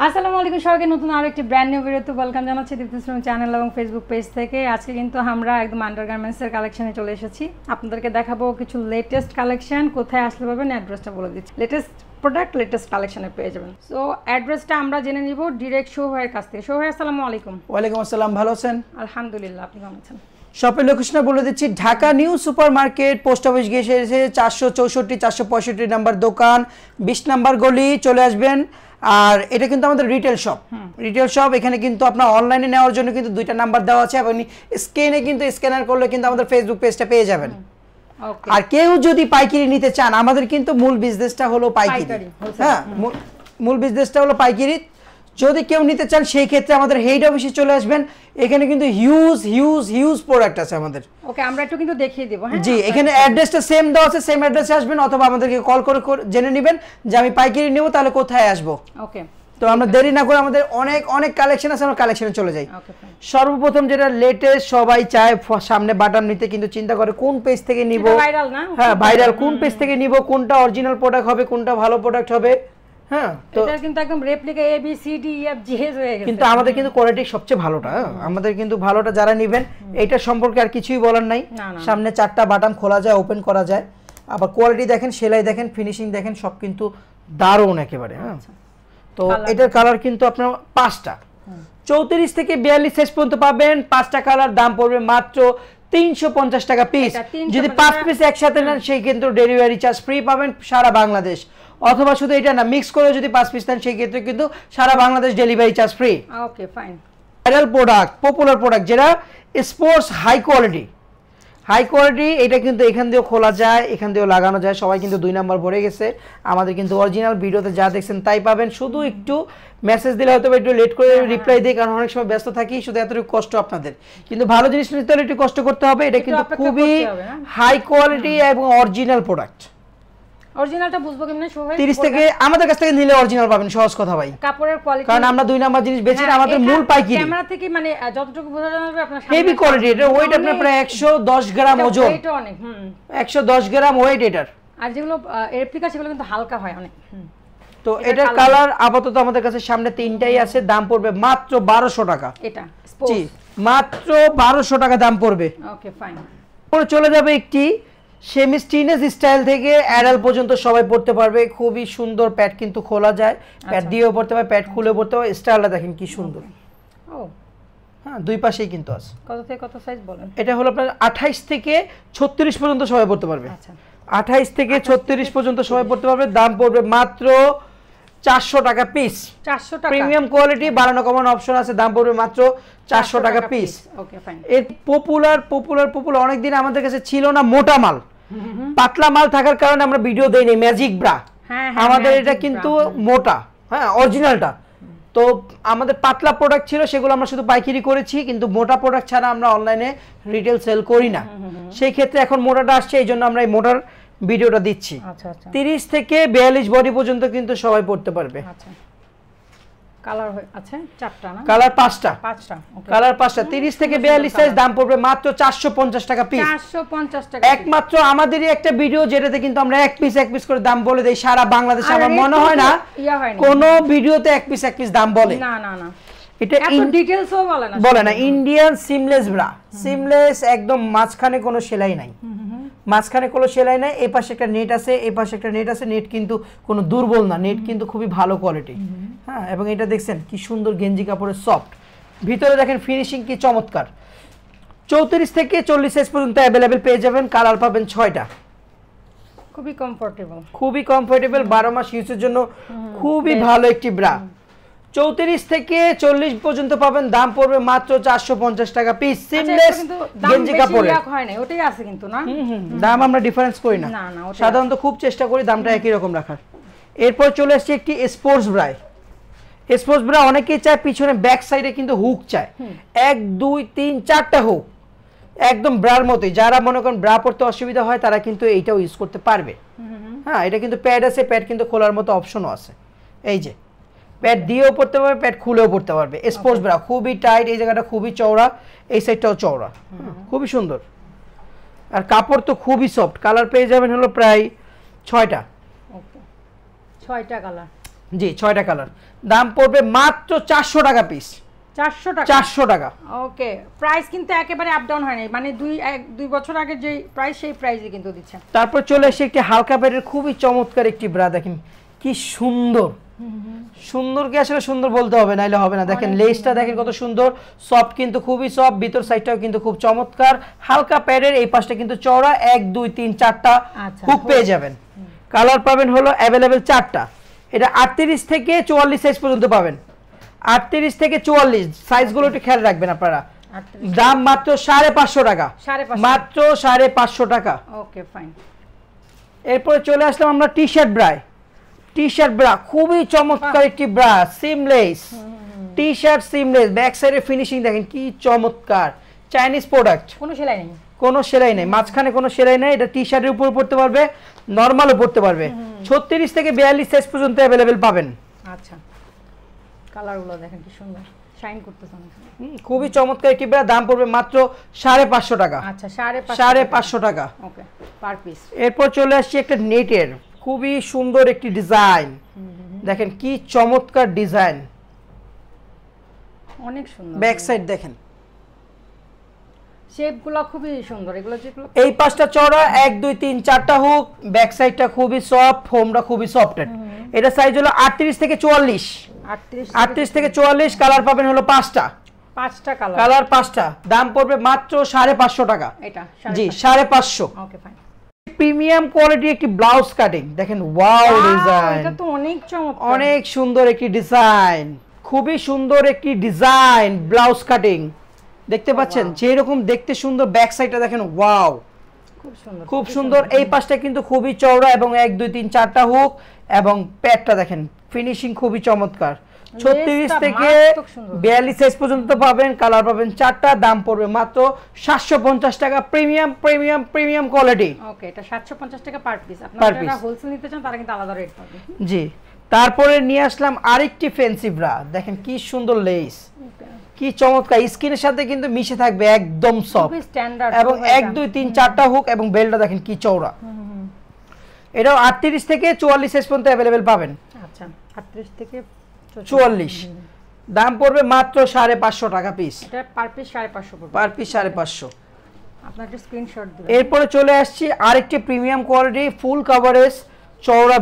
আসসালামু আলাইকুম সবাইকে নতুন আরো একটি ব্র্যান্ড নিউ ভিডিওতে ওয়েলকাম জানাচ্ছি দীপ্তি ইসলাম চ্যানেল এবং ফেসবুক পেজ থেকে। আজকে কিন্তু আমরা একদম আন্ডারগার্মেন্টসের কালেকশনে চলে এসেছি। আপনাদেরকে দেখাবো কিছু লেটেস্ট কালেকশন, কোথায় আসলে পাবেন অ্যাড্রেসটা বলে দিচ্ছি। লেটেস্ট প্রোডাক্ট লেটেস্ট কালেকশনে পেয়ে যাবেন। সো অ্যাড্রেসটা আমরা জেনে নিব ডিরেক্ট শো ভাইয়ের কাছ থেকে। শো ভাই আসসালামু আলাইকুম। ওয়ালাইকুম আসসালাম, ভালো আছেন? আলহামদুলিল্লাহ, আপনি কেমন আছেন? শপের লোকেশন বলে দিচ্ছি, Dhaka new super market, post office গিয়ে এসে 464 465 নাম্বার দোকান, 20 নাম্বার গলি চলে আসবেন। আর এটা কিন্তু আমাদের রিটেল শপ। এখানে কিন্তু আপনার অনলাইনে নেওয়ার জন্য কিন্তু দুইটা নাম্বার দেওয়া আছে এবং স্ক্রিনে কিন্তু স্ক্যানার করলে কিন্তু আমাদের ফেসবুক পেজটা পেয়ে যাবেন। আর কেউ যদি পাইকারি নিতে চান, আমাদের কিন্তু মূল বিজনেসটা হলো পাইকারি। হ্যাঁ, মূল বিজনেসটা হলো পাইকারি। যদি কেউ নিতে চান সেই ক্ষেত্রে আমাদের হেড অফিসে চলে আসবেন। এখানে কিন্তু হিউজ প্রোডাক্ট আছে আমাদের। ওকে, আমরা একটু কিন্তু দেখিয়ে দেব। হ্যাঁ জি, এখানে অ্যাড্রেসটা সেম দেওয়া আছে, সেম অ্যাড্রেসে আসবেন অথবা আমাদেরকে কল করে জেনে নেবেন যে আমি পাইকারি নেব, তাহলে কোথায় আসব। ওকে, তো আমরা দেরি না করে আমাদের অনেক কালেকশন আছে, আমরা কালেকশনে চলে যাই। সর্বপ্রথম যেটা লেটেস্ট, সবাই চায় সামনে বাটন নিতে, কিন্তু চিন্তা করে কোন পেজ থেকে নিব। ভাইরাল না? হ্যাঁ, ভাইরাল কোন পেজ থেকে নিব, কোনটা অরিজিনাল প্রোডাক্ট হবে, কোনটা ভালো প্রোডাক্ট হবে। হ্যাঁ, তো এটা কিন্তু একদম replica A B C D E F G হয়ে গেছে, কিন্তু আমাদের কিন্তু কোয়ালিটি সবচেয়ে ভালোটা। আমাদের কিন্তু ভালোটা যারা নেবেন, এটা সম্পর্কে আর কিছুই বলার নাই। সামনে 4টা বাটন খোলা যায়, ওপেন করা যায়। আবার কোয়ালিটি দেখেন, সেলাই দেখেন, ফিনিশিং দেখেন, সব কিন্তু দারুণ একেবারে। হ্যাঁ, তো এটার কালার কিন্তু আপনার 5টা, 34 থেকে 42 সাইজ পর্যন্ত পাবেন। 5টা কালার, দাম পড়বে মাত্র 350 টাকা পিস। যদি 5 পিস একসাথে নেন সেই কিন্তু ডেলিভারি চার্জ ফ্রি পাবেন সারা বাংলাদেশ। অথবা শুধু এটা না, মিক্স করে যদি 5 পিস নেন সেই ক্ষেত্রে কিন্তু সারা Bangladesh delivery charge free. Okay, fine. Viral product, popular product, যেটা স্পোর্টস হাই কোয়ালিটি। এটা কিন্তু এখান দিয়েও খোলা যায়, এখান দিয়েও লাগানো যায়। সবাই কিন্তু 2 নাম্বার ভরে গেছে। আমাদের কিন্তু অরিজিনাল ভিডিওতে যা দেখছেন তাই পাবেন। শুধু একটু মেসেজ দিলে হয়তো একটু লেট করে রিপ্লাই দিই, কারণ অনেক সময় ব্যস্ত থাকি। শুধু এতটুকু কষ্ট আপনাদের, কিন্তু ভালো জিনিস নিতে হলে একটু কষ্ট করতে হবে। এটা কিন্তু খুবই হাই কোয়ালিটি এবং অরিজিনাল প্রোডাক্ট। অরিজিনালটা বুঝবো কেমনে? 30 থেকে আমাদের কাছ থেকে নিলে অরিজিনাল পাবেন, সহজ কথা ভাই। কাপড়ের কোয়ালিটি, কারণ আমরা 2 নাম্বার জিনিস বেচি না, আমাদের মূল পাইকারি। ক্যামেরা থেকে মানে যতটুকু বোঝা যাবে আপনার সামনে হেভি কোয়ালিটি। এটা ওয়েট আপনার প্রায় 110 গ্রাম ওজন। এটা অনেক 110 গ্রাম ওয়েট এটার। আর যেগুলো রেপ্লিকা সেগুলো কিন্তু হালকা হয় অনেক। তো এটার কালার আপাতত আমাদের কাছে সামনে 3টাই আছে। দাম পড়বে মাত্র 1200 টাকা। এটা জি, মাত্র 1200 টাকা দাম পড়বে। ওকে, ফাইন। পরে চলে যাবে একটি সেমি স্টিনেস স্টাইল থেকে অ্যাডাল পর্যন্ত সবাই পড়তে পারবে। খুবই সুন্দর, প্যাড কিন্তু খোলা যায়, প্যাড দিয়েও পড়তে পারে, প্যাড খুলে পড়তে পারে। স্টাইলটা দেখেন কি সুন্দর। ও হ্যাঁ, দুই পাশেই কিন্তু আছে। কত থেকে কত সাইজ বলেন? এটা হলো আপনার 28 থেকে 36 পর্যন্ত সবাই পড়তে পারবে। আচ্ছা, 28 থেকে 36 পর্যন্ত সবাই পড়তে পারবে। দাম পড়বে মাত্র 400 টাকা পিস। 400 টাকা। প্রিমিয়াম কোয়ালিটি, বাড়ানো কমানো অপশন আছে। দাম পড়বে মাত্র 400 টাকা পিস। ওকে, ফাইন। এর পপুলার অনেকদিন আমাদের কাছে ছিল না মোটা মাল। পাতলা মাল থাকার কারণে আমরা ভিডিও দেই নাই। ম্যাজিক ব্রা, আমাদের এটা কিন্তু মোটা, হ্যাঁ অরিজিনালটা। তো আমাদের পাতলা প্রোডাক্ট ছিল, সেগুলো আমরা শুধু পাইকারি করেছি, কিন্তু মোটা প্রোডাক্ট ছাড়া আমরা অনলাইনে রিটেল সেল করি না। সেই ক্ষেত্রে এখন মোটাটা আসছে, এই জন্য আমরা এই মোটার ভিডিওটা দিচ্ছি। 30 থেকে 42 বডি পর্যন্ত কিন্তু সবাই পড়তে পারবে। কালার আছে 4টা না? কালার 5টা। কালার 5টা, 30 থেকে 42 সাইজ। দাম পড়বে মাত্র 450 টাকা পিস। 450 টাকা। একমাত্র আমাদেরই একটা ভিডিও যেটাতে কিন্তু আমরা এক পিস করে দাম বলে দেই সারা বাংলাদেশে। আমার মনে হয় না কোন ভিডিওতে এক পিস দাম বলে। না, এটা এত ডিটেইলসও বলে না। ইন্ডিয়ান সিমলেস ব্রা, সিমলেস একদম, মাঝখানে কোনো সেলাই নাই। এই পাশে একটা নেট আছে, এই পাশে একটা নেট আছে। নেট কিন্তু কোনো দুর্বল না, নেট কিন্তু খুবই ভালো কোয়ালিটি। হ্যাঁ, এবং এটা দেখছেন কি সুন্দর গেঞ্জি কাপড়ের সফট। ভিতরে দেখেন ফিনিশিং কি চমৎকার। 34 থেকে 40 সাইজ পর্যন্ত অ্যাভেলেবেল পেয়ে যাবেন। কালার পাবেন 6টা। খুবই কমফোর্টেবল, 12 মাস ইউজের জন্য খুবই ভালো একটি ব্রা। 34 থেকে 40 পর্যন্ত পাবেন। দাম পড়বে মাত্র 450 টাকা পিস। সিমলেস গেঞ্জি কাপড়ের হয় না, ওটাই আছে কিন্তু না। দাম আমরা ডিফারেন্স করি না, সাধারণত খুব চেষ্টা করি দামটা একই রকম রাখার। এরপর চলে আসছে একটি স্পোর্টস ব্রা। অনেকেই চায় পিছনে ব্যাক সাইডে কিন্তু হুক চায়, 1 2 3 4টা হুক, একদম ব্রার মতোই। যারা মনে করেন ব্রা পড়তে অসুবিধা হয় তারা কিন্তু এইটাও ইউজ করতে পারবে। হ্যাঁ, এটা কিন্তু প্যাড আছে, প্যাড কিন্তু খোলার মতো অপশনও আছে। এই যে প্যাড দিয়েও পড়তে পারবে, প্যাড খুলেও পড়তে পারবে। স্পোর্টস ব্রা খুবই টাইট, এই জায়গাটা খুবই চওড়া, এই সাইডটাও চওড়া, খুবই সুন্দর। আর কাপড় তো খুবই সফট। কালার পেয়ে যাবেন হলো প্রায় 6টা। ওকে, 6টা কালার। জি 6টা কালার, দাম পড়বে মাত্র 400 টাকা পিস। 400 টাকা, 400 টাকা। ওকে, প্রাইস কিন্তু একেবারে আপ ডাউন হয় না, মানে দুই বছর আগে যে প্রাইস সেই প্রাইসে কিন্তু দিচ্ছেন। তারপর চলে আসে একটি হালকা প্যাডের খুবই চমৎকার একটি ব্রা, দেখেন কি সুন্দর। সুন্দর কি আসলে সুন্দর বলতে হবে, নাইলে হবে না। দেখেন লেসটা দেখেন কত সুন্দর, সফট কিন্তু খুবই সফট, ভিতর সাইডটাও কিন্তু খুব চমৎকার। হালকা প্যাডের এই পাশটা কিন্তু চওড়া, 1 2 3 4টা হুক পেয়ে যাবেন। কালার পাবেন হলো अवेलेबल 4টা। এটা 38 থেকে 44 সাইজ পর্যন্ত পাবেন। 38 থেকে 44 সাইজগুলো একটু খেয়াল রাখবেন আপনারা। দাম মাত্র 550 টাকা, মাত্র 550 টাকা। Okay fine. এরপরে চলে আসলাম আমরা টি-শার্ট ব্রা, খুবই চমৎকার একটি bra, seamless t shirt, seamless, back সাইডের ফিনিশিং দেখেন কি চমৎকার। চাইনিজ প্রোডাক্ট, কোনো সেলাই নেই, মাঝখানে কোনো সেলাই নেই। এটা টি-শার্টের উপর পড়তে পারবে, নরমালও পড়তে পারবে। 36 থেকে 42 সাইজ পর্যন্ত अवेलेबल পাবেন। আচ্ছা, কালারগুলো দেখেন কি সুন্দর, শাইন করতেছে। খুবই চমৎকার একটি ব্রা, দাম পড়বে মাত্র 550 টাকা। আচ্ছা, 550 টাকা ওকে পার পিস। এরপর চলে আসছে একটা নেটের খুবই সুন্দর একটি ডিজাইন, দেখেন কি চমৎকার ডিজাইন, অনেক সুন্দর। ব্যাক সাইড দেখেন, শেপগুলো খুবই সুন্দর। এগুলো যেগুলো এই পাশটা চওড়া, 1 2 3 4টা হুক, ব্যাক সাইডটা খুবই সফট, ফোমটা খুবই সফটেড। এটা সাইজ হলো 38 থেকে 44। 38 থেকে 44, কালার পাবেন হলো 5টা কালার, 5টা। দাম পড়বে মাত্র 550 টাকা। এটা জি 550। Okay fine. প্রিমিয়াম কোয়ালিটি একটি ব্লাউজ কাটিং, দেখেন ওয়াও ডিজাইন, এটা তো অনেক চমৎকার, অনেক সুন্দর একটি ডিজাইন, খুবই সুন্দর একটি ডিজাইন ব্লাউজ কাটিং। দেখতে পাচ্ছেন যেরকম দেখতে সুন্দর, ব্যাক সাইডটা দেখেন ওয়াও খুব সুন্দর। এই পাশটা কিন্তু খুবই চওড়া এবং 1 2 3 4টা হুক, এবং প্যাডটা দেখেন ফিনিশিং খুবই চমৎকার। 36 থেকে 42 সাইজ পর্যন্ত পাবেন, কালার পাবেন 4টা, দাম পড়বে মাত্র 750 টাকা। Premium quality. ওকে, এটা 750 টাকা পার পিস। আপনারা যারা হোলসেল নিতে চান তারা কিন্তু আলাদা রেট পাবেন। জি, তারপরে নিয়ে আসলাম আরেকটি ফ্যান্সি ব্রা, দেখেন কি সুন্দর লেস, কি চমৎকার, স্কিনের সাথে কিন্তু মিশে থাকবে, একদম সফট এবং 1 2 3 4টা হুক, এবং বেল্টটা দেখেন কি চওড়া। এটাও 38 থেকে 44 সাইজ পর্যন্ত अवेलेबल পাবেন। আচ্ছা, 38 থেকে 44, দাম পড়বে মাত্র 550 টাকা পিস। এটা পার পিস 550 পড়বে, পার পিস 550। আপনারা একটা স্ক্রিনশট দিবেন। এরপরে চলে আসছি আরেকটি প্রিমিয়াম কোয়ালিটি ফুল কভারেজ চওড়া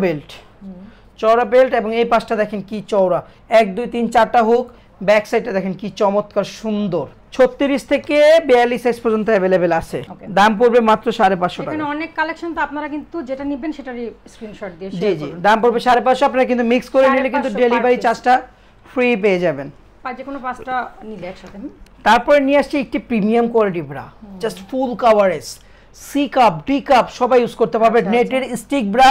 বেল্ট, এবং এই পাশটা দেখেন কি চওড়া, 1 2 3 4টা হুক, ব্যাক সাইডটা দেখেন কি চমৎকার সুন্দর। 36 থেকে 42 সাইজ পর্যন্ত अवेलेबल আছে, দাম পড়বে মাত্র 550 টাকা। এখানে অনেক কালেকশন, তো আপনারা কিন্তু যেটা নেবেন সেটারই স্ক্রিনশট দিয়ে জি জি, দাম পড়বে 550। আপনারা কিন্তু মিক্স করে নিলে কিন্তু ডেলিভারি চার্জটা ফ্রি পেয়ে যাবেন, যে কোনো 5টা নিলে একসাথে। তারপরে নিয়ে আসছি একটি premium quality bra, just full coverage, C cup D cup সবাই ইউজ করতে পারবে, নেটের স্টিক ব্রা,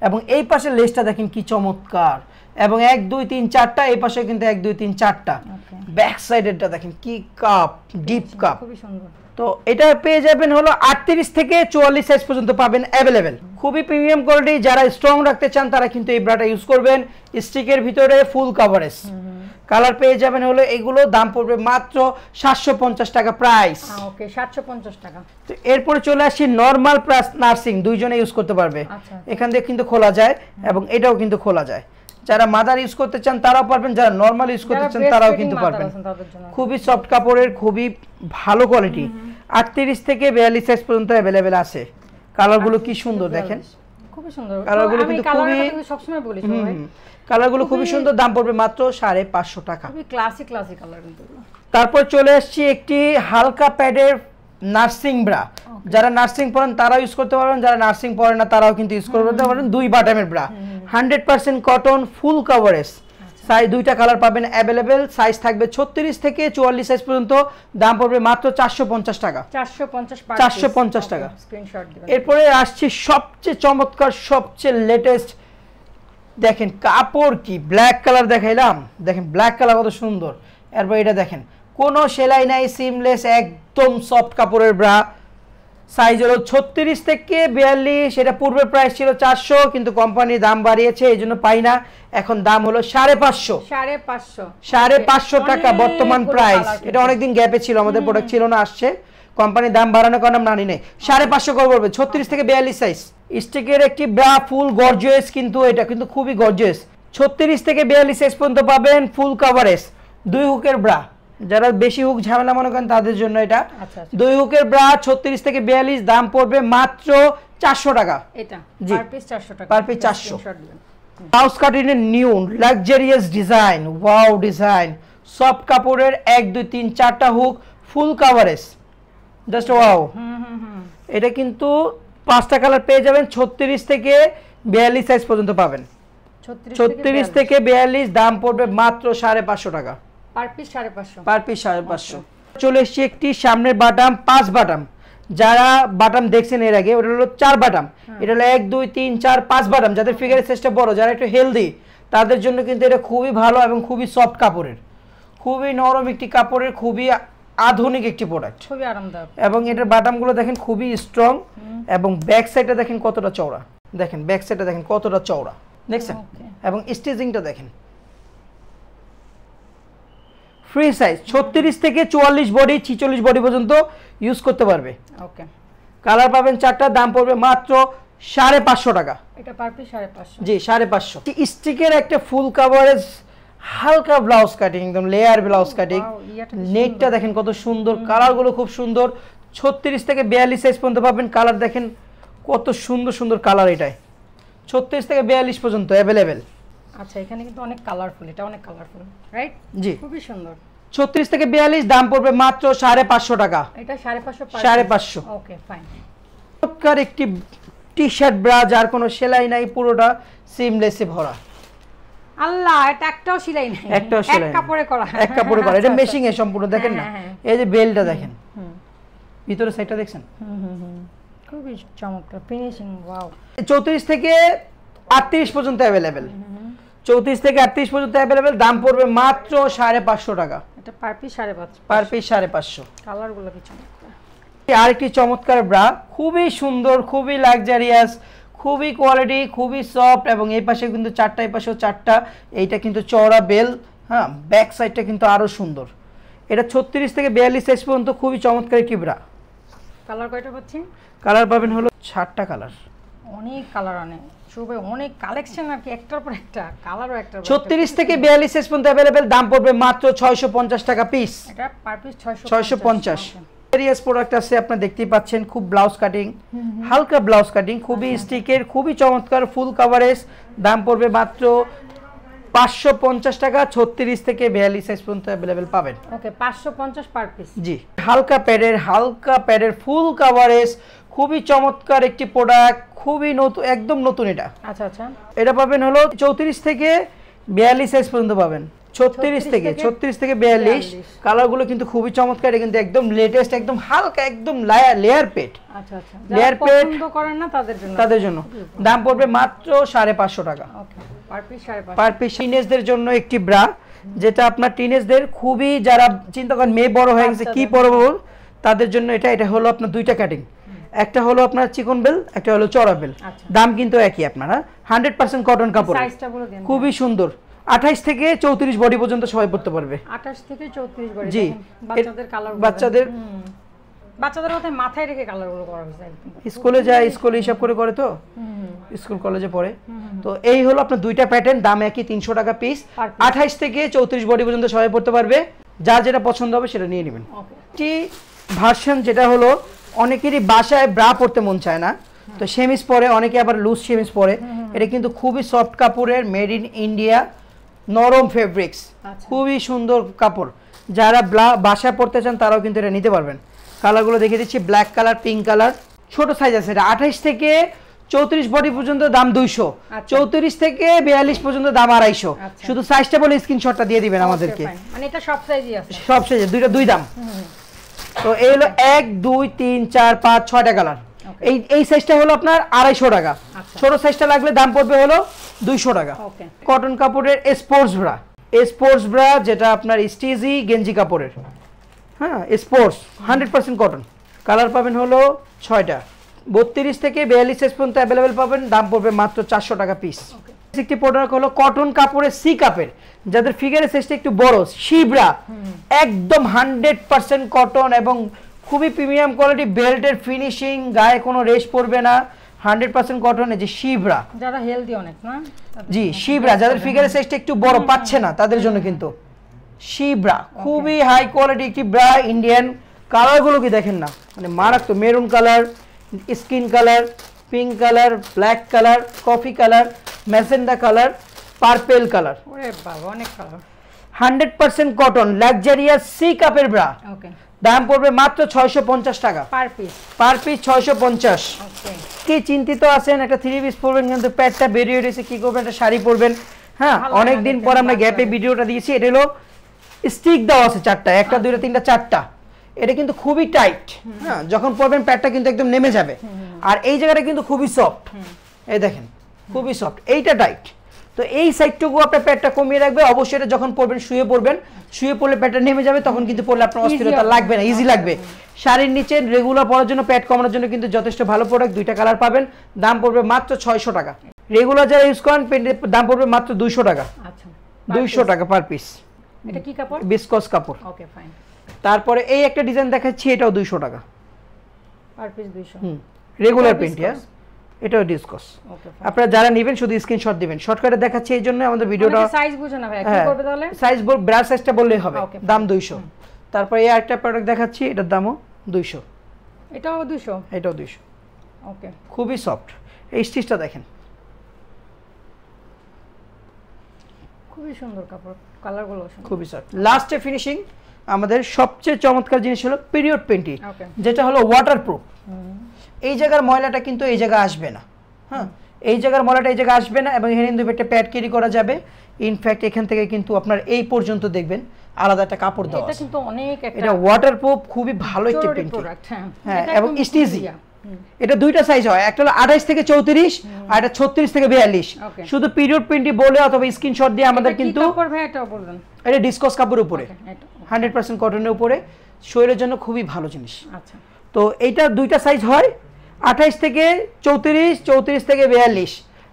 এবং এই পাশে লেসটা দেখেন কি চমৎকার, এবং 1 2 3 4টা, এই পাশে কিন্তু 1 2 3 4টা, ব্যাক সাইডেরটা দেখেন কি কাপ, ডিপ কাপ, খুবই সুন্দর। তো এটা পেয়ে যাবেন হলো 38 থেকে 44 সাইজ পর্যন্ত পাবেন अवेलेबल। খুবই প্রিমিয়াম কোয়ালিটি, যারা স্ট্রং রাখতে চান তারা কিন্তু এই ব্রাটা ইউজ করবেন। স্টিকের ভিতরে ফুল কভারেজ, কালার পেয়ে যাবেন হলো এগুলো, দাম পড়বে মাত্র 750 টাকা প্রাইস। ওকে, 750 টাকা। তো এরপরে চলে আসি নরমাল প্লাস নার্সিং, দুইজনে ইউজ করতে পারবে। এখান দিয়ে কিন্তু খোলা যায়, এবং এটাও কিন্তু খোলা যায়। যারা মাদার ইউজ করতে চান তারাও পারবেন, যারা নরমাল ইউজ করতে চান তারাও কিন্তু পারবেন। খুবই সফট কাপড়ের, খুবই ভালো কোয়ালিটি। 38 থেকে 42 সাইজ পর্যন্ত अवेलेबल আছে। কালারগুলো কি সুন্দর দেখেন, খুবই সুন্দর কালারগুলো, কিন্তু খুবই সবসময় বলি সবাই, কালারগুলো খুবই সুন্দর, দাম পড়বে মাত্র 550 টাকা। খুবই ক্লাসিক কালার কিন্তু। তারপর চলে আসছি একটি হালকা প্যাডের নার্সিং ব্রা, যারা নার্সিং পড়েন তারা ইউজ করতে পারবেন, যারা নার্সিং পড়েন না তারাও কিন্তু ইউজ করতে পারবেন। 2 বাটামের bra, 100% cotton, full coverage, size 2টা কালার পাবেন अवेलेबल, সাইজ থাকবে 36 থেকে 44 সাইজ পর্যন্ত, দাম পড়বে মাত্র 450 টাকা। 450 টাকা। স্ক্রিনশট দিবেন। এরপরে আসছে সবচেয়ে চমৎকার, সবচেয়ে লেটেস্ট, দেখেন কাপড় কি ব্ল্যাক কালার দেখাইলাম, দেখেন ব্ল্যাক কালার কত সুন্দর। এরপর এটা দেখেন কোনো সেলাই নাই, সিমলেস, একদম সফট কাপড়ের ব্রা, সাইজ হলো 36 থেকে 42। এটা পূর্বে প্রাইস ছিল 400, কিন্তু কোম্পানি দাম বাড়িয়েছে এই জন্য পাই না, এখন দাম হলো 550 টাকা বর্তমান প্রাইস। এটা অনেকদিন গ্যাপে ছিল, আমাদের প্রোডাক্ট ছিল না, আসছে কোম্পানি দাম বাড়ানোর কারণে আমরা মানি নাই। 550 করে পড়বে, 36 থেকে 42 সাইজ। স্টিকের একটি ব্রা, ফুল গর্জিয়াস, কিন্তু এটা কিন্তু খুবই গর্জিয়াস, 36 থেকে 42 সাইজ পর্যন্ত পাবেন, ফুল কভারেজ 2 হুকের ব্রা, যারা বেশি হুক ঝামেলা মনে করেন তাদের জন্য এটা। 2 হুকের ব্রা 36 থেকে 42, দাম পড়বে মাত্র 400 টাকা। এটা জি পার পিস 400 টাকা, পার পিস 400। ব্লাউজ কাটিংয়ের new luxurious design, wow design, soft কাপড়ের 1 2 3 4টা hook, full coverage, just wow. এটা কিন্তু 5টা কালার পেয়ে যাবেন, 36 থেকে 42 সাইজ পর্যন্ত পাবেন। 36 থেকে 42, দাম পড়বে মাত্র 550 টাকা পার পিস 550, পার পিস 550। চলে এসেছি একটি সামনের বাটাম 5 বাটাম, যারা বাটাম দেখছেন এর আগে, ওটা হলো 4 বাটাম, এটা হলো 1 2 3 4 5 বাটাম। যাদের ফিগারের সাইজটা বড়, যারা একটু হেলদি, তাদের জন্য কিন্তু এটা খুবই ভালো এবং খুবই সফট কাপড়ের, খুবই নরম একটি কাপড়ের, খুবই আধুনিক একটি প্রোডাক্ট, খুবই আরামদায়ক। এবং এটার বাটামগুলো দেখেন খুবই স্ট্রং, এবং ব্যাক সাইডটা দেখেন কতটা চওড়া, দেখেন ব্যাক সাইডটা দেখেন কতটা চওড়া, দেখছেন, এবং স্টিচিংটা দেখেন। ফ্রি সাইজ 36 থেকে 44 বডি, 46 বডি পর্যন্ত ইউজ করতে পারবে। ওকে, কালার পাবেন 4টা, দাম পড়বে মাত্র 550 টাকা। এটা পার পিস 550, জি 550। স্টিকের একটা ফুল কভারেজ হালকা ব্লাউজ কাটিং, একদম লেয়ার ব্লাউজ কাটিং, নেটটা দেখেন কত সুন্দর, কালারগুলো খুব সুন্দর। 36 থেকে 42 সাইজ পর্যন্ত পাবেন, কালার দেখেন কত সুন্দর সুন্দর কালার, এটাই 36 থেকে 42 পর্যন্ত অ্যাভেলেবেল। আচ্ছা, এখানে কিন্তু অনেক কালারফুল, এটা অনেক কালারফুল, রাইট? জি, খুবই সুন্দর। 36 থেকে 42, দাম পড়বে মাত্র 550 টাকা। এটা 550, 550। Okay fine. চমৎকার একটি টি শার্ট ব্রা, যার কোনো সেলাই নাই, পুরোটা সিমলেসে ভরা। আল্লাহ, এটা একটাও সেলাই নাই, একটাও সেলাই এক কাপড়ে করা, এক কাপড়ে করা, এটা মেশিং এ সম্পূর্ণ। দেখেন না, এই যে বেলটা দেখেন, ভিতরে সাইডটা দেখছেন, খুবই চমৎকার ফিনিশিং, ওয়াও। 34 থেকে 38 পর্যন্ত অ্যাভেলেবেল, 34 থেকে 38 পর্যন্ত অ্যাভেলেবেল, দাম পড়বে মাত্র 550 টাকা। এটা পার পিস 550, পার পিস 550। কালারগুলো কি চমৎকার। আরেকটি চমৎকার ব্রা, খুবই সুন্দর, খুবই লাক্সারিয়াস, খুবই কোয়ালিটি, খুবই সফট, এবং এই পাশে কিন্তু 4টা, এই পাশেও 4টা, এইটা কিন্তু চওড়া বেল, হ্যাঁ, ব্যাক সাইডটা কিন্তু আরো সুন্দর। এটা 36 থেকে 42 সাইজ পর্যন্ত খুবই চমৎকার একটি ব্রা। কালার কয়টা পাচ্ছি? কালার পাবেন হলো 7টা কালার, অনেক কালার, অনেক কালেকশন, আর কি একটার পর একটা কালারও একটা। 36 থেকে 42 সাইজ পর্যন্ত अवेलेबल, দাম পড়বে মাত্র 650 টাকা পিস। এটা পার পিস 650। ভেরিয়াস প্রোডাক্ট আছে, আপনারা দেখতেই পাচ্ছেন, খুব ব্লাউজ কাটিং, হালকা ব্লাউজ কাটিং, খুবই স্টিকের, খুবই চমৎকার, ফুল কভারেজ, দাম পড়বে মাত্র 550 টাকা। 36 থেকে 42 সাইজ পর্যন্ত अवेलेबल পাবেন। ওকে, 550 পার পিস। জি, হালকা প্যাডের ফুল কভারেজ, খুবই চমৎকার একটি প্রোডাক্ট, খুবই নতুন, একদম নতুন এটা। আচ্ছা আচ্ছা, এটা পাবেন হলো 34 থেকে 42 সাইজ পর্যন্ত পাবেন। 36 থেকে 42, কালারগুলো কিন্তু খুবই চমৎকার, এটা কিন্তু একদম লেটেস্ট, একদম হালকা, একদম লেয়ার পেট। আচ্ছা আচ্ছা, লেয়ার পেট পছন্দ করেন না তাদের জন্য দাম পড়বে মাত্র 550 টাকা। ওকে, পার পিস 550। Per piece. টিনেজদের জন্য একটি ব্রা, যেটা আপনার টিনেজদের খুবই, যারা চিন্তা করেন মেয়ে বড় হয়ে গেছে কি পরবো, তাদের জন্য এটা হলো আপনার 2টা কাটিং, একটা হলো আপনার চিকন বেল, একটা হলো চড়া বেল। দাম কিন্তু একই, আপনারা 100% কটন কাপড়, খুবই সুন্দর। 28 থেকে 34 বডি পর্যন্ত সবাই পড়তে পারবে। 28 থেকে 34 বডি। জি, বাচ্চাদের কালার, বাচ্চাদের মাথায় রেখে কালারগুলো করা হয়েছে একদম। স্কুলে যায়, স্কুলে হিসাব করে তো, স্কুল কলেজে পড়ে। তো এই হলো আপনার 2টা প্যাটার্ন, দাম একই, 300 টাকা পিস। 28 থেকে 34 বডি পর্যন্ত সবাই পড়তে পারবে, যার যেটা পছন্দ হবে সেটা নিয়ে নেবেন। একটি ভার্সন, যেটা হলো অনেকেরই বাসায় ব্রা পরতে মন চায় না, তো সেমিস পরে, অনেকে আবার লুজ সেমিস পরে। এটা কিন্তু খুবই সফট কাপড়ের, মেড ইন ইন্ডিয়া, নরম ফেব্রিক্স, খুবই সুন্দর কাপড়। যারা বাসায় পরতে চান তারাও কিন্তু এটা নিতে পারবেন। কালারগুলো দেখিয়ে দিচ্ছি, ব্ল্যাক কালার, পিঙ্ক কালার, ছোট সাইজ আছে। এটা 28 থেকে 34 বডি পর্যন্ত দাম 200, 34 থেকে 42 পর্যন্ত দাম 250। শুধু সাইজটা বলে স্ক্রিনশটটা দিয়ে দিবেন আমাদেরকে, মানে এটা সব সাইজই আছে, সব সাইজে, দুই দাম। তো এই হলো 1 2 3 4 5 6টা কালার। এই সাইজটা হলো আপনার 250 টাকা। ছোট সাইজটা লাগলে দাম পড়বে হলো 200 টাকা। কটন কাপড়ের স্পোর্টস ব্রা, যেটা আপনার স্টিজি গেঞ্জি কাপড়ের, হ্যাঁ, স্পোর্টস 100% কটন। কালার পাবেন হলো 6টা। 32 থেকে 42 সাইজ পর্যন্ত अवेलेबल পাবেন, দাম পড়বে মাত্র 400 টাকা পিস। একটি প্রোডাক্ট হলো কটন কাপড়ের সি কাপের, যাদের ফিগারের সাইজটা একটু বড়, শিবরা, একদম 100% কটন এবং খুবই প্রিমিয়াম কোয়ালিটি, বেল্টের ফিনিশিং, গায়ে কোনো রেশ পড়বে না, 100% কটন। এই যে শিবরা, যারা হেলদি অনেক না, জি শিবরা যাদের ফিগারের সাইজটা একটু বড় পাচ্ছে না তাদের জন্য কিন্তু শিবরা খুবই হাই কোয়ালিটি একটি ব্রা। ইন্ডিয়ান কালারগুলো কি দেখেন না, মানে মারাত্মক। Maroon colour, skin colour, pink colour, black colour, coffee colour, magenta colour, purple colour. ওরে বাবা অনেক কালার। 100% কটন লাক্সারিয়াস সি কাপের ব্রা। ওকে, দাম পড়বে মাত্র 650 টাকা পার পিস। Per piece 650। ওকে, কি চিন্তিত আছেন একটা 3 পিস পরবেন কিন্তু প্যাডটা বেরিয়ে রয়েছে, কি করবেন একটা শাড়ি পরবেন। হ্যাঁ, অনেকদিন পর আমরা গ্যাপে ভিডিওটা দিয়েছি। এটা হলো স্টিক দেওয়া আছে 4টা, 1টা 2টা 3টা 4টা। এটা কিন্তু খুবই টাইট। হ্যাঁ, যখন পরবেন প্যাডটা কিন্তু একদম নেমে যাবে। আর এই জায়গাটা কিন্তু খুবই সফট, এই দেখেন খুবই সফট। এইটা টাইট, তো এই সাইডটুকু আপনার প্যাডটা কমিয়ে রাখবে। অবশ্যই এটা যখন পরবেন শুয়ে পরবেন, শুয়ে পড়লে প্যাডটা নেমে যাবে, তখন কিন্তু পরলে আপনার অস্থিরতা লাগবে না, ইজি লাগবে। শাড়ির নিচে রেগুলার পরার জন্য প্যাড কমানোর জন্য কিন্তু যথেষ্ট ভালো প্রোডাক্ট। 2টা কালার পাবেন, দাম পড়বে মাত্র 600 টাকা। রেগুলার যারা ইউজ করেন প্যান্টের দাম পড়বে মাত্র 200 টাকা। আচ্ছা, 200 টাকা পার পিস। এটা কি কাপড়? বিসকস কাপড়। Okay fine. তারপরে এই একটা ডিজাইন দেখাচ্ছি, এটাও 200 টাকা পার পিস 200। Regular pant. এটাও ডিসকস। ওকে, আপনারা যারা নেবেন শুধু স্ক্রিনশট দিবেন। শর্টকাটে দেখাচ্ছি এই জন্য আমাদের ভিডিওটা। সাইজ বুঝে না ভাই, কি করবে তাহলে? সাইজ ব্রা সাইজটা বললেই হবে, দাম 200। তারপরে এই আরেকটা প্রোডাক্ট দেখাচ্ছি, এটার দামও 200। এটাও 200? এটাও 200। ওকে, খুবই সফট। এই স্টিচটা দেখেন, খুবই সুন্দর কাপড়, কালারগুলো সুন্দর, খুবই সফট। লাস্টে ফিনিশিং আমাদের সবচেয়ে চমৎকার জিনিস হলো পিরিয়ড পেন্টি, যেটা হলো ওয়াটারপ্রুফ। এই জায়গার ময়লাটা কিন্তু এই জায়গায় আসবে না। হ্যাঁ, এই জায়গার ময়লাটা এই জায়গায় আসবে না, এবং এখানে কিন্তু একটা প্যাড ক্যারি করা যাবে। ইনফ্যাক্ট এখান থেকে কিন্তু আপনার এই পর্যন্ত দেখবেন আলাদা একটা কাপড় দেওয়া আছে। এটা কিন্তু অনেক একটা, এটা ওয়াটারপ্রুফ, খুবই ভালো একটা পেন্টি। হ্যাঁ, এবং স্টিজি। এটা 2টা সাইজ হয়, একটা হলো 28 থেকে 34 আর এটা 36 থেকে 42। শুধু পিরিয়ড পেন্টি বলে অথবা স্ক্রিনশট দিয়ে আমাদের কিন্তু এটা ডিসকস কাপড়ের উপরে 100% কটনের উপরে, শরীরের জন্য খুবই ভালো জিনিস। আচ্ছা, তো এইটা 2টা সাইজ হয়, 28 থেকে 34, 34 থেকে 42।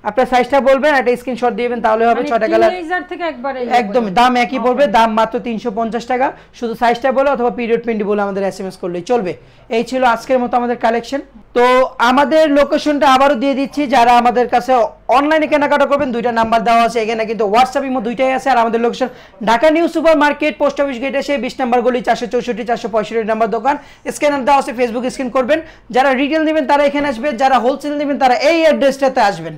আপনার সাইজটা বলবেন, একটা স্ক্রিনশট দিবেন, তাহলে হবে 6টা কালার। একদম দাম একই পড়বে, দাম মাত্র 350 টাকা। শুধু সাইজটা বলে অথবা পিরিয়ড পেন্টি বলে আমাদের এসএমএস করলেই চলবে। এই ছিল আজকের মতো আমাদের কালেকশন। তো আমাদের লোকেশনটা আবারও দিয়ে দিচ্ছি, যারা আমাদের কাছে অনলাইনে কেনাকাটা করবেন 2টা নাম্বার দেওয়া আছে এখানে, কিন্তু হোয়াটসঅ্যাপ ইমো 2টাই আছে। আর আমাদের location Dhaka new super market, post office গেটে এসে 20 নম্বর গলি, 464 465 নাম্বার দোকান। স্ক্যানার দেওয়া আছে, ফেসবুক স্ক্যান করবেন। যারা রিটেল নেবেন তারা এখানে আসবেন, যারা হোলসেল নেবেন তারা এই অ্যাড্রেসটাতে আসবেন।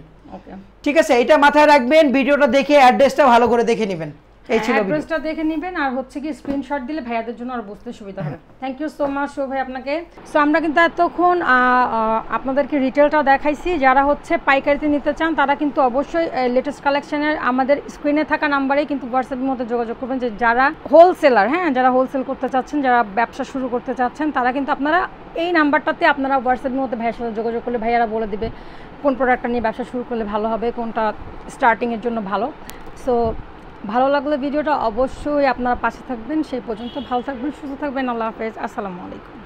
ঠিক আছে, এটা মাথায় রাখবেন, ভিডিওটা দেখে অ্যাড্রেসটা ভালো করে দেখে নেবেন। এই ছিল অ্যাড্রেসটা দেখে নেবেন, আর হচ্ছে কি স্ক্রিনশট দিলে ভাইয়াদের জন্য আর বুঝতে সুবিধা হবে। থ্যাংক ইউ সো মাচ শো ভাই আপনাকে। সো আমরা কিন্তু এতক্ষণ আপনাদেরকে রিটেলটা দেখাইছি। যারা হচ্ছে পাইকারিতে নিতে চান তারা কিন্তু অবশ্যই লেটেস্ট কালেকশনের আমাদের স্ক্রিনে থাকা নাম্বারেই কিন্তু হোয়াটসঅ্যাপের মধ্যে যোগাযোগ করবেন। যে যারা হোলসেলার, হ্যাঁ যারা হোলসেল করতে চাচ্ছেন, যারা ব্যবসা শুরু করতে চাচ্ছেন, তারা কিন্তু আপনারা এই নাম্বারটাতে আপনারা হোয়াটসঅ্যাপের মধ্যে ভাইয়ের সাথে যোগাযোগ করলে ভাইয়ারা বলে দিবে কোন প্রোডাক্টটা নিয়ে ব্যবসা শুরু করলে ভালো হবে, কোনটা স্টার্টিংয়ের জন্য ভালো। সো ভালো লাগলে ভিডিওটা অবশ্যই আপনারা পাশে থাকবেন। সেই পর্যন্ত ভালো থাকবেন, সুস্থ থাকবেন। আল্লাহ হাফেজ, আসসালামু আলাইকুম।